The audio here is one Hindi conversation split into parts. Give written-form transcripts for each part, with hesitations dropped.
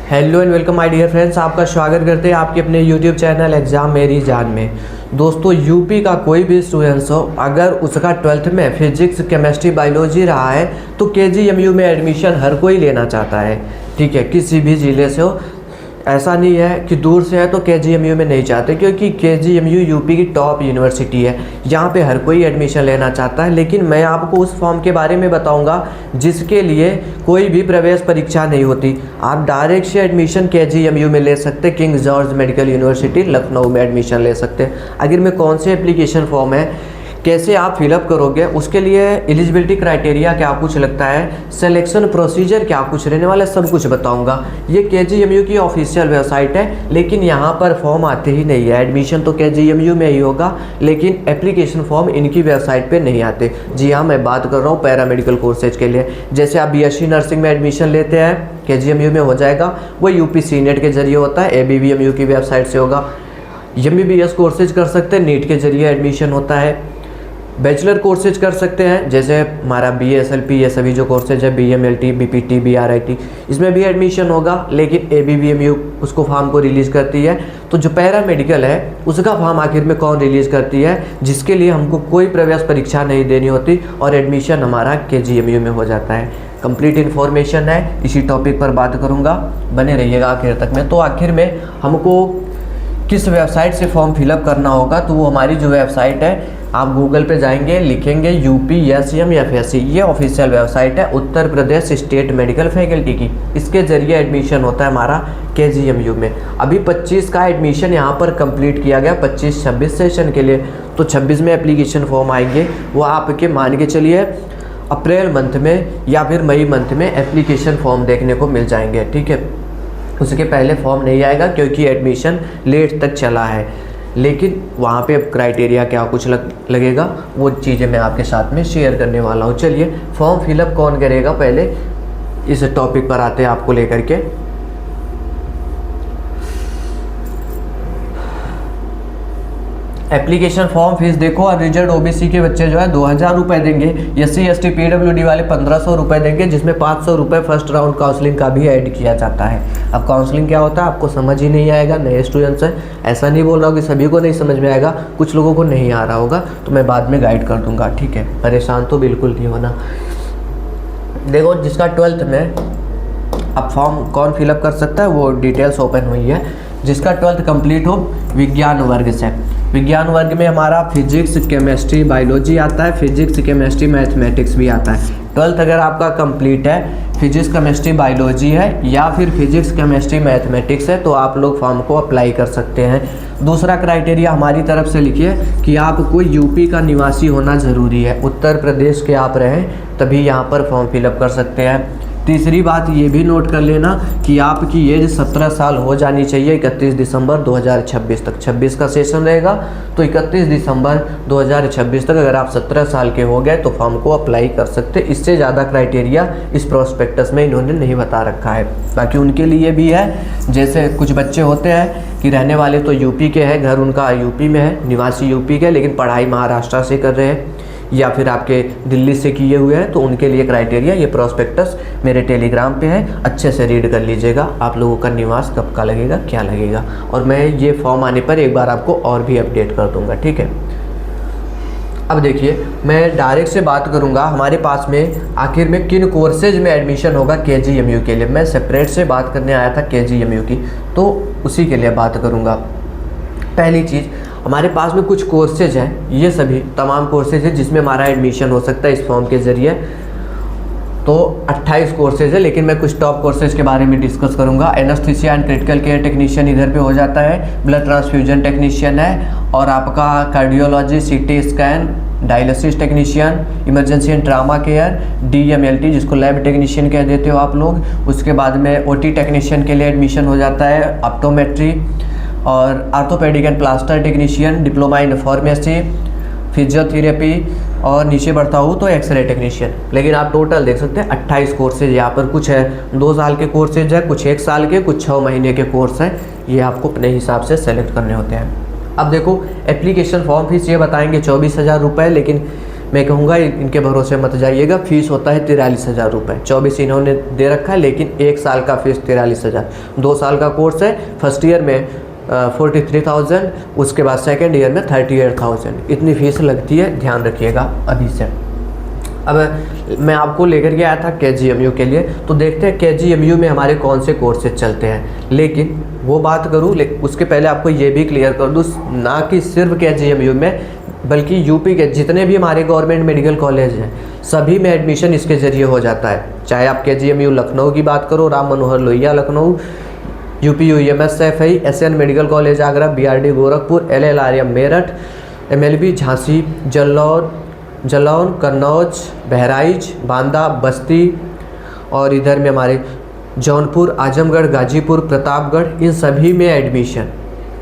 Hello and welcome my dear friends, आपका स्वागत करते हैं आपके अपने यूट्यूब चैनल एग्ज़ाम मेरी जान में। दोस्तों, यूपी का कोई भी स्टूडेंट्स हो, अगर उसका 12th में फिजिक्स केमिस्ट्री बायोलॉजी रहा है तो केजीएमयू में एडमिशन हर कोई लेना चाहता है। ठीक है, किसी भी ज़िले से हो, ऐसा नहीं है कि दूर से है तो केजीएमयू में नहीं चाहते, क्योंकि केजीएमयू यूपी की टॉप यूनिवर्सिटी है। यहाँ पे हर कोई एडमिशन लेना चाहता है। लेकिन मैं आपको उस फॉर्म के बारे में बताऊंगा जिसके लिए कोई भी प्रवेश परीक्षा नहीं होती। आप डायरेक्ट से एडमिशन केजीएमयू में ले सकते, king George medical university Lucknow में एडमिशन ले सकते। आखिर में कौन से एप्लीकेशन फॉर्म है, कैसे आप फिलअप करोगे, उसके लिए एलिजिबिलिटी क्राइटेरिया क्या कुछ लगता है, सिलेक्शन प्रोसीजर क्या कुछ रहने वाला है, सब कुछ बताऊंगा। ये केजीएमयू की ऑफिशियल वेबसाइट है, लेकिन यहाँ पर फॉर्म आते ही नहीं है। एडमिशन तो केजीएमयू में ही होगा, लेकिन एप्लीकेशन फॉर्म इनकी वेबसाइट पे नहीं आते। जी हाँ, मैं बात कर रहा हूँ पैरामेडिकल कोर्सेज के लिए। जैसे आप बीएससी नर्सिंग में एडमिशन लेते हैं, केजीएमयू में हो जाएगा, वो यूपी सीनेट के जरिए होता है, एबीवीएमयू की वेबसाइट से होगा। एमबीबीएस कोर्सेज कर सकते हैं, नीट के जरिए एडमिशन होता है। बैचलर कोर्सेज कर सकते हैं, जैसे हमारा बीएसएलपी, ये सभी जो कोर्सेज है, बीएमएलटी, बीपीटी, बीआरआईटी, इसमें भी एडमिशन होगा। लेकिन एबीवीएमयू उसको फॉर्म को रिलीज़ करती है। तो जो पैरामेडिकल है उसका फॉर्म आखिर में कौन रिलीज़ करती है, जिसके लिए हमको कोई प्रवेश परीक्षा नहीं देनी होती और एडमिशन हमारा केजीएमयू में हो जाता है। कंप्लीट इन्फॉर्मेशन है, इसी टॉपिक पर बात करूँगा, बने रहिएगा आखिर तक में। तो आखिर में हमको किस वेबसाइट से फॉर्म फिलअप करना होगा, तो वो हमारी जो वेबसाइट है, आप गूगल पे जाएंगे, लिखेंगे UPSCMFSC, ये ऑफिशियल वेबसाइट है Uttar Pradesh state medical faculty की। इसके ज़रिए एडमिशन होता है हमारा केजीएमयू में। अभी 25 का एडमिशन यहाँ पर कंप्लीट किया गया, 25-26 सेशन के लिए। तो 26 में एप्लीकेशन फॉर्म आएंगे, वो आपके मान के चलिए अप्रैल मंथ में या फिर मई मंथ में एप्लीकेशन फॉर्म देखने को मिल जाएंगे। ठीक है, उसके पहले फॉर्म नहीं आएगा क्योंकि एडमिशन लेट तक चला है। लेकिन वहाँ पे अब क्राइटेरिया क्या कुछ लगेगा, वो चीज़ें मैं आपके साथ में शेयर करने वाला हूँ। चलिए, फॉर्म फिलअप कौन करेगा, पहले इस टॉपिक पर आते हैं आपको लेकर के। एप्लीकेशन फॉर्म फीस देखो, और रिजर्व ओबीसी के बच्चे जो है 2000 रुपये देंगे, SC ST PWD वाले 1500 रुपये देंगे, जिसमें 500 रुपये फर्स्ट राउंड काउंसलिंग का भी ऐड किया जाता है। अब काउंसलिंग क्या होता है आपको समझ ही नहीं आएगा, नए स्टूडेंट्स हैं, ऐसा नहीं बोल रहा हूँ कि सभी को नहीं समझ में आएगा, कुछ लोगों को नहीं आ रहा होगा तो मैं बाद में गाइड कर दूँगा। ठीक है, परेशान तो बिल्कुल नहीं होना। देखो, जिसका 12th में अब फॉर्म कौन फिलअप कर सकता है, वो डिटेल्स ओपन हुई है। जिसका 12th कंप्लीट हो विज्ञान वर्ग से, विज्ञान वर्ग में हमारा फिजिक्स केमिस्ट्री बायोलॉजी आता है, फिजिक्स केमिस्ट्री मैथमेटिक्स भी आता है। 12th अगर आपका कंप्लीट है, फिजिक्स केमिस्ट्री बायोलॉजी है या फिर फिजिक्स केमिस्ट्री मैथमेटिक्स है, तो आप लोग फॉर्म को अप्लाई कर सकते हैं। दूसरा क्राइटेरिया हमारी तरफ से लिखिए कि आपको यूपी का निवासी होना ज़रूरी है, उत्तर प्रदेश के आप रहें तभी यहाँ पर फॉर्म फिलअप कर सकते हैं। तीसरी बात ये भी नोट कर लेना कि आपकी एज 17 साल हो जानी चाहिए 31 दिसंबर 2026 तक। 26 का सेशन रहेगा, तो 31 दिसंबर 2026 तक अगर आप 17 साल के हो गए तो फॉर्म को अप्लाई कर सकते। इससे ज़्यादा क्राइटेरिया इस प्रोस्पेक्टस में इन्होंने नहीं बता रखा है। बाकी उनके लिए भी है, जैसे कुछ बच्चे होते हैं कि रहने वाले तो यूपी के हैं, घर उनका यूपी में है, निवासी यूपी के, लेकिन पढ़ाई महाराष्ट्र से कर रहे हैं या फिर आपके दिल्ली से किए हुए हैं, तो उनके लिए क्राइटेरिया ये प्रोस्पेक्टस मेरे टेलीग्राम पे है, अच्छे से रीड कर लीजिएगा। आप लोगों का निवास कब का लगेगा, क्या लगेगा, और मैं ये फॉर्म आने पर एक बार आपको और भी अपडेट कर दूंगा। ठीक है, अब देखिए, मैं डायरेक्ट से बात करूंगा हमारे पास में आखिर में किन कोर्सेज में एडमिशन होगा केजीएमयू के लिए। मैं सेपरेट से बात करने आया था केजीएमयू की, तो उसी के लिए बात करूँगा। पहली चीज़, हमारे पास में कुछ कोर्सेज हैं, ये सभी तमाम कोर्सेज हैं जिसमें हमारा एडमिशन हो सकता है इस फॉर्म के ज़रिए। तो 28 कोर्सेज है, लेकिन मैं कुछ टॉप कोर्सेज के बारे में डिस्कस करूंगा। Anaesthesia and critical care technician इधर पे हो जाता है, ब्लड ट्रांसफ्यूजन टेक्नीशियन है, और आपका cardiology, CT scan, dialysis technician, emergency and trauma care, DMLT जिसको लैब टेक्नीशियन कह देते हो आप लोग। उसके बाद में OT टेक्नीशियन के लिए एडमिशन हो जाता है, ऑप्टोमेट्री और orthopaedic and plaster technician, diploma in pharmacy, physiotherapy, और नीचे बढ़ता हूँ तो एक्सरे टेक्नीशियन। लेकिन आप टोटल देख सकते हैं 28 कोर्सेज यहाँ पर, कुछ है 2 साल के कोर्सेज है, कुछ 1 साल के, कुछ 6 महीने के कोर्स हैं। ये आपको अपने हिसाब से सेलेक्ट करने होते हैं। अब देखो, एप्लीकेशन फॉर्म फीस ये बताएंगे 24,000 रुपये, लेकिन मैं कहूँगा इनके भरोसे मत जाइएगा। फीस होता है 43,000 रुपये, 24 इन्होंने दे रखा है, लेकिन 1 साल का फीस 43,000। 2 साल का कोर्स है, फर्स्ट ईयर में 43,000, उसके बाद सेकेंड ईयर में 38,000, इतनी फीस लगती है, ध्यान रखिएगा अभी से। अब मैं आपको लेकर के आया था KGMU के लिए, तो देखते हैं KGMU में हमारे कौन से कोर्सेज चलते हैं। लेकिन वो बात करूँ उसके पहले आपको ये भी क्लियर कर दूँ, ना कि सिर्फ KGMU में, बल्कि यूपी के जितने भी हमारे गवर्नमेंट मेडिकल कॉलेज हैं सभी में एडमिशन इसके ज़रिए हो जाता है। चाहे आप KGMU लखनऊ की बात करो, Ram Manohar Lohia Lucknow, UPUMS SFI, SN medical college Agra, BRD Gorakhpur, LLRM Meerut, MLB Jhansi, Jalaun, Kannauj, Bahraich, Banda, Basti, और इधर में हमारे जौनपुर, आजमगढ़, गाजीपुर, प्रतापगढ़, इन सभी में एडमिशन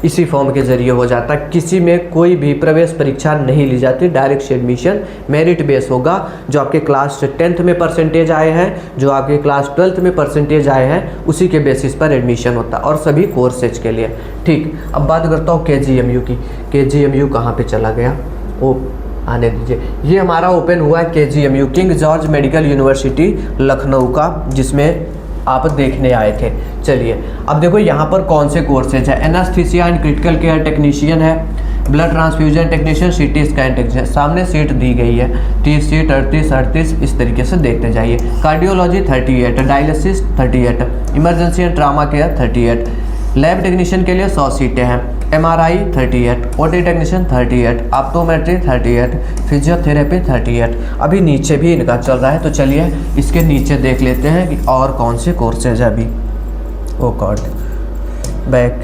इसी फॉर्म के ज़रिए हो जाता है। किसी में कोई भी प्रवेश परीक्षा नहीं ली जाती, डायरेक्ट एडमिशन मेरिट बेस होगा। जो आपके क्लास 10th में परसेंटेज आए हैं, जो आपके क्लास 12th में परसेंटेज आए हैं, उसी के बेसिस पर एडमिशन होता है, और सभी कोर्सेज के लिए। ठीक, अब बात करता हूँ KGMU की। KGMU कहाँ पे चला गया, वो आने दीजिए। ये हमारा ओपन हुआ है KGMU, king George medical university Lucknow का, जिसमें आप देखने आए थे। चलिए अब देखो यहाँ पर कौन से कोर्सेज है। एनास्थीसिया एंड क्रिटिकल केयर टेक्नीशियन है, blood transfusion technician, CT scan technician, सामने सीट दी गई है 30 सीट, 38 इस तरीके से देखते जाइए। Cardiology 38, dialysis 38, emergency and trauma care 38, lab technician के लिए 100 सीटें हैं, MRI 38, OT technician 38, optometry 38, physiotherapy 38। अभी नीचे भी इनका चल रहा है, तो चलिए इसके नीचे देख लेते हैं कि और कौन से कोर्सेज है अभी। ओ गॉड, बैक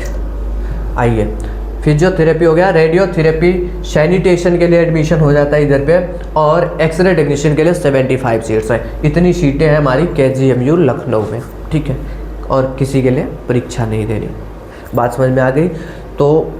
आइए। फिजियोथेरेपी हो गया, रेडियोथेरेपी, सैनिटेशन के लिए एडमिशन हो जाता है इधर पे, और एक्सरे टेक्नीशियन के लिए 75 सीट्स हैं। इतनी सीटें हैं हमारी KGMU लखनऊ में, ठीक है, और किसी के लिए परीक्षा नहीं देनी। बात समझ में आ गई? तो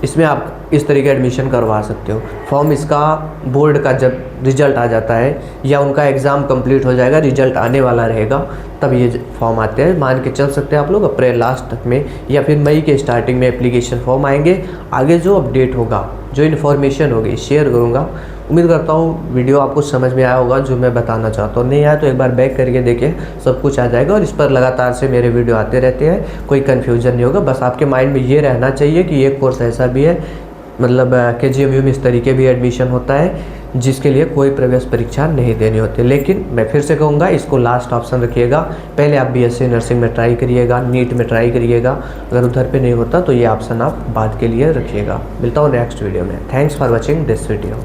इसमें आप इस तरीके एडमिशन करवा सकते हो। फॉर्म इसका बोर्ड का जब रिजल्ट आ जाता है, या उनका एग्ज़ाम कंप्लीट हो जाएगा, रिजल्ट आने वाला रहेगा, तब ये फॉर्म आते हैं। मान के चल सकते हैं आप लोग अप्रैल लास्ट तक में, या फिर मई के स्टार्टिंग में एप्लीकेशन फॉर्म आएंगे। आगे जो अपडेट होगा, जो इन्फॉर्मेशन होगी, शेयर करूँगा। उम्मीद करता हूँ वीडियो आपको समझ में आया होगा जो मैं बताना चाहता हूँ। नहीं आया तो एक बार बैक करके देखें, सब कुछ आ जाएगा। और इस पर लगातार से मेरे वीडियो आते रहते हैं, कोई कन्फ्यूजन नहीं होगा। बस आपके माइंड में ये रहना चाहिए कि ये कोर्स ऐसा भी है, मतलब KGMU में इस तरीके भी एडमिशन होता है, जिसके लिए कोई प्रवेश परीक्षा नहीं देनी होती। लेकिन मैं फिर से कहूँगा, इसको लास्ट ऑप्शन रखिएगा। पहले आप BSc नर्सिंग में ट्राई करिएगा, नीट में ट्राई करिएगा। अगर उधर पे नहीं होता तो ये ऑप्शन आप बाद के लिए रखिएगा। मिलता हूँ नेक्स्ट वीडियो में। Thanks for watching this video.